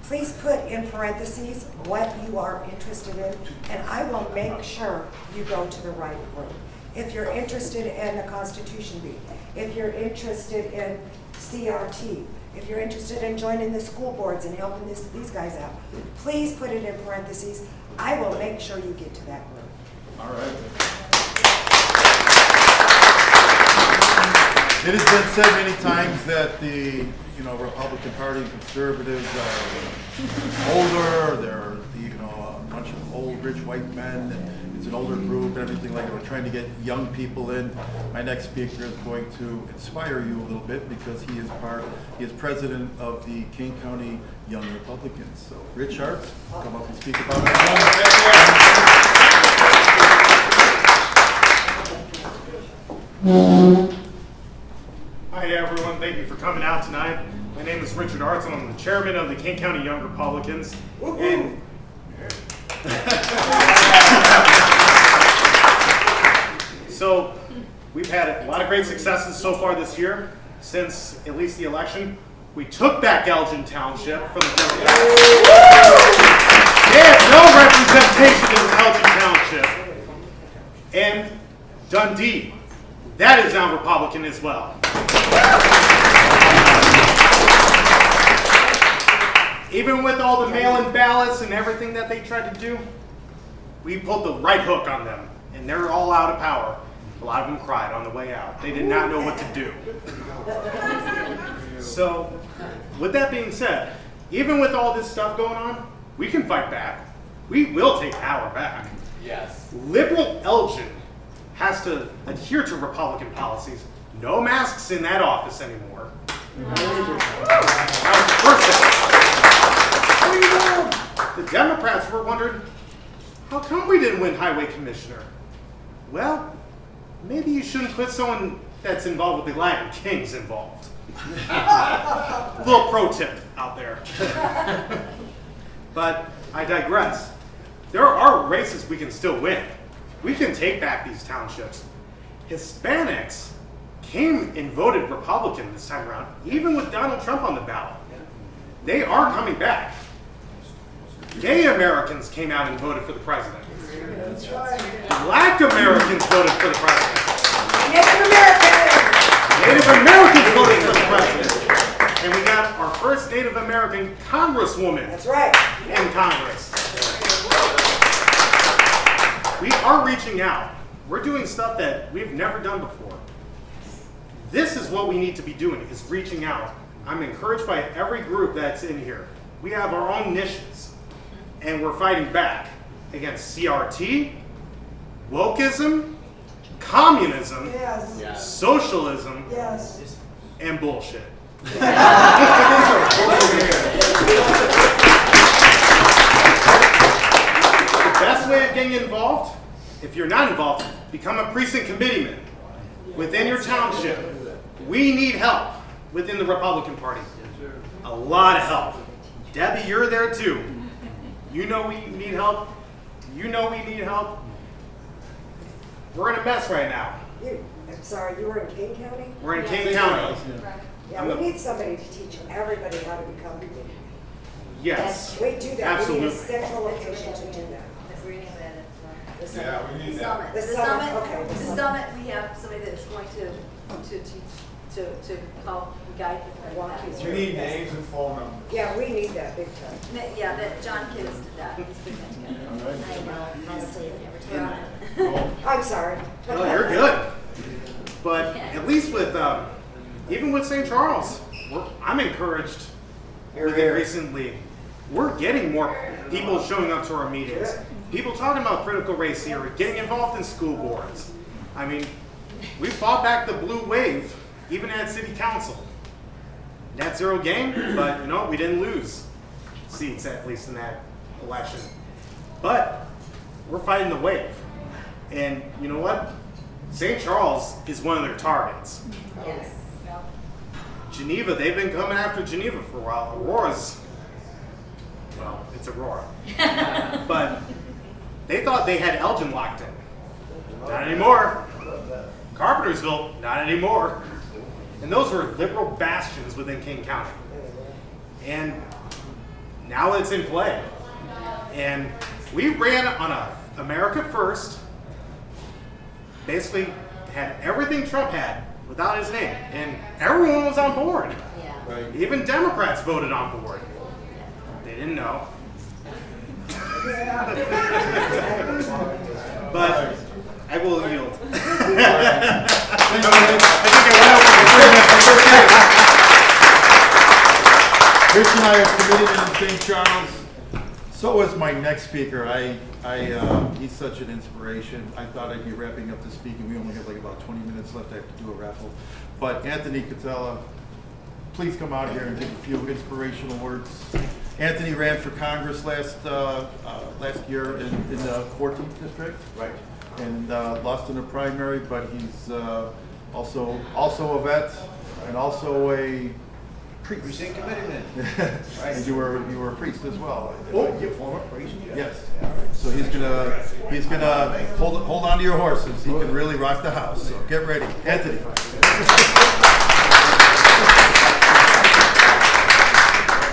please put in parentheses what you are interested in, and I will make sure you go to the right group. If you're interested in the Constitution Week, if you're interested in CRT, if you're interested in joining the school boards and helping these guys out, please put it in parentheses. I will make sure you get to that group. All right. It has been said many times that the Republican Party and conservatives are older. They're a bunch of old rich white men. And it's an older group and everything like that. We're trying to get young people in. My next speaker is going to inspire you a little bit because he is president of the Kane County Young Republicans. So Rich Artz, come up and speak about it. coming out tonight. My name is Richard Artz. I'm the chairman of the Kane County Young Republicans. And so we've had a lot of great successes so far this year. Since at least the election, we took back Elgin Township from the Democrats. They had no representation in Elgin Township. And Dundee, that is now Republican as well. Even with all the mail-in ballots and everything that they tried to do, we pulled the right hook on them, and they're all out of power. A lot of them cried on the way out. They did not know what to do. So, with that being said, even with all this stuff going on, we can fight back. We will take power back. Yes. Liberal Elgin has to adhere to Republican policies. No masks in that office anymore. That was the first thing. The Democrats were wondering, how come we didn't win highway commissioner? Well, maybe you shouldn't put someone that's involved with the Latin Kings involved. Little pro tip out there. But I digress. There are races we can still win. We can take back these townships. Hispanics came and voted Republican this time around, even with Donald Trump on the ballot. They are coming back. Gay Americans came out and voted for the president. That's right. Black Americans voted for the president. Native Americans! Native Americans voted for the president. And we got our first Native American congresswoman. That's right. In Congress. We are reaching out. We're doing stuff that we've never done before. This is what we need to be doing, is reaching out. I'm encouraged by every group that's in here. We have our own niches, and we're fighting back against CRT, wokeism, communism, Yes. socialism, Yes. and bullshit. The best way of getting involved, if you're not involved, become a precinct committeeman within your township. We need help within the Republican Party. A lot of help. Debbie, you're there too. You know we need help. You know we need help. We're in a mess right now. I'm sorry, you were in Kane County? We're in Kane County. Yeah, we need somebody to teach everybody how to become committee. Yes. We do that. Absolutely. We need a central location to do that. Yeah, we need that. The The summit, summit, okay, the the summit. summit, we have somebody that's going to teach, to help guide Walk you We through. need names and phone numbers. Yeah, we need that big time. Yeah, that John Kidd did that, he's putting that together. All right. I know, honestly, never took on it. I'm sorry. No, you're good. But at least with, even with St. Charles, I'm encouraged with it recently. We're getting more people showing up to our meetings. People talking about critical race theory, getting involved in school boards. I mean, we fought back the blue wave, even at city council. Net zero game, but you know, we didn't lose seats, at least in that election. But we're fighting the wave. And you know what? St. Charles is one of their targets. Yes. Geneva, they've been coming after Geneva for a while. Aurora's, well, it's Aurora. But they thought they had Elgin locked in. Not anymore. Carpentersville, not anymore. And those were liberal bastions within Kane County. And now it's in play. And we ran on a America First, basically had everything Trump had without his name. And everyone was on board. Yeah. Right. Even Democrats voted on board. They didn't know. But I will yield. I think I Rich and I are committed in St. Charles. So is my next speaker. He's such an inspiration. I thought I'd be wrapping up the speaking. We only have like about 20 minutes left. I have to do a raffle. But Anthony Catella, please come out here and give a few inspirational words. Anthony ran for Congress last year in the 14th district. Right. And lost in a primary, but he's also a vet, and also a priest. Precinct committeeman. And you were a priest as well. Oh, you're former priest. Yes. So he's gonna hold on to your horses. He can really rock the house. So get ready, Anthony.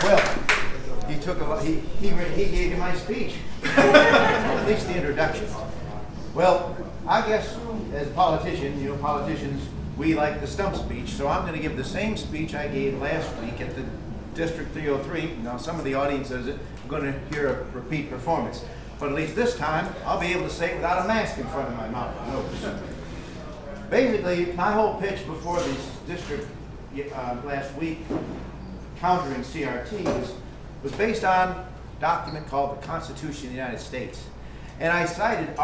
Well, he took a lot. He gave you my speech. At least the introduction. Well, I guess as a politician, you know, politicians, we like the stump speech. So I'm going to give the same speech I gave last week at the District 303. Now, some of the audience says it. I'm going to hear a repeat performance. But at least this time, I'll be able to say it without a mask in front of my mouth. No. Basically, my whole pitch before the district last week, countering CRT, was based on a document called the Constitution of the United States. And I cited the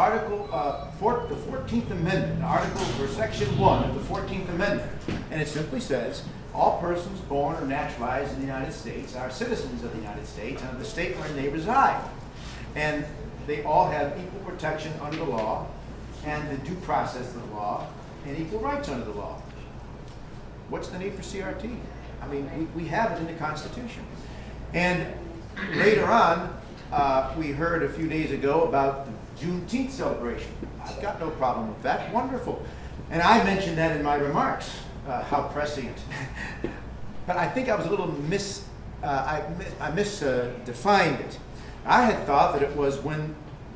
14th Amendment, Article or Section 1 of the 14th Amendment. And it simply says, all persons born or naturalized in the United States are citizens of the United States and of the state wherein they reside. And they all have equal protection under the law and the due process of the law and equal rights under the law. What's the need for CRT? I mean, we have it in the Constitution. And later on, we heard a few days ago about the Juneteenth celebration. I've got no problem with that. Wonderful. And I mentioned that in my remarks, how prescient. But I think I was a little I misdefined it. I had thought that it was when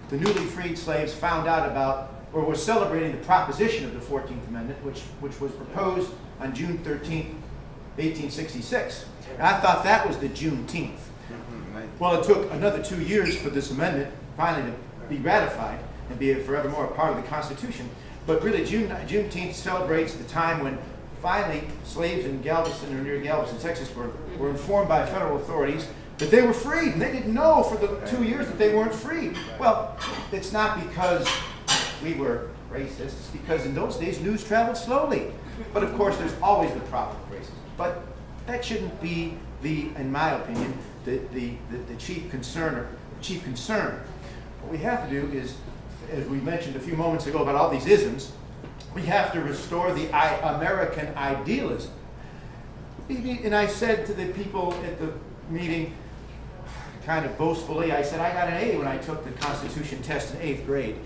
the newly freed slaves found out about, or were celebrating the proposition of the 14th Amendment, which was proposed on June 13th, 1866. And I thought that was the Juneteenth. Well, it took another 2 years for this amendment finally to be ratified and be forevermore a part of the Constitution. But really, Juneteenth celebrates the time when finally slaves in Galveston or near Galveston, Texas, were informed by federal authorities that they were freed, and they didn't know for the 2 years that they weren't free. Well, it's not because we were racist, it's because in those days news traveled slowly. But of course, there's always the problem of racism. But that shouldn't be in my opinion, the chief concern. What we have to do is, as we mentioned a few moments ago about all these isms, we have to restore the American idealism. And I said to the people at the meeting, kind of boastfully, I said, I got an A when I took the Constitution test in 8th grade.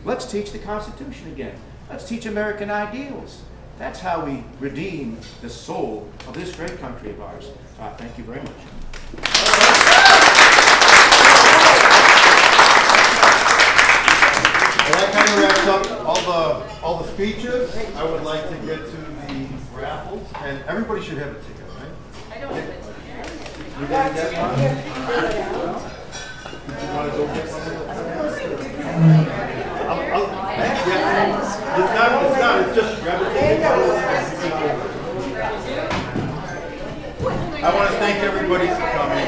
Let's teach the Constitution again. Let's teach American ideals. That's how we redeem the soul of this great country of ours. Thank you very much. Well, that kind of wraps up all the speeches. I would like to get to the raffles, and everybody should have a ticket, right? I don't have a ticket. You didn't get one? You want to go get one? It's just grab a ticket. I want to thank everybody for coming.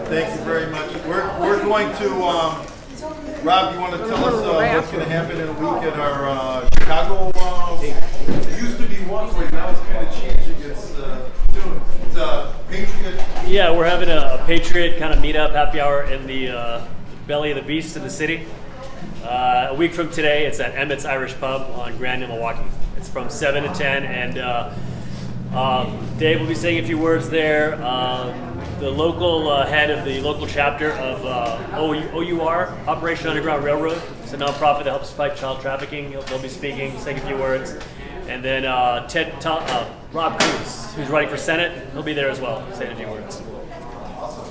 Thank you very much. We're going to, Rob, you want to tell us what's going to happen in a week at our Chicago? It used to be one way, now it's kind of changing. It's a Patriot. Yeah, we're having a Patriot kind of meetup, happy hour in the belly of the beast in the city. A week from today, it's at Emmett's Irish Pub on Grand in Milwaukee. It's from 7 to 10, and Dave will be saying a few words there. The local head of the local chapter of OUR, Operation Underground Railroad. It's a nonprofit that helps fight child trafficking. They'll be speaking, saying a few words. And then Rob Cruz, who's running for Senate, he'll be there as well, saying a few words. Awesome.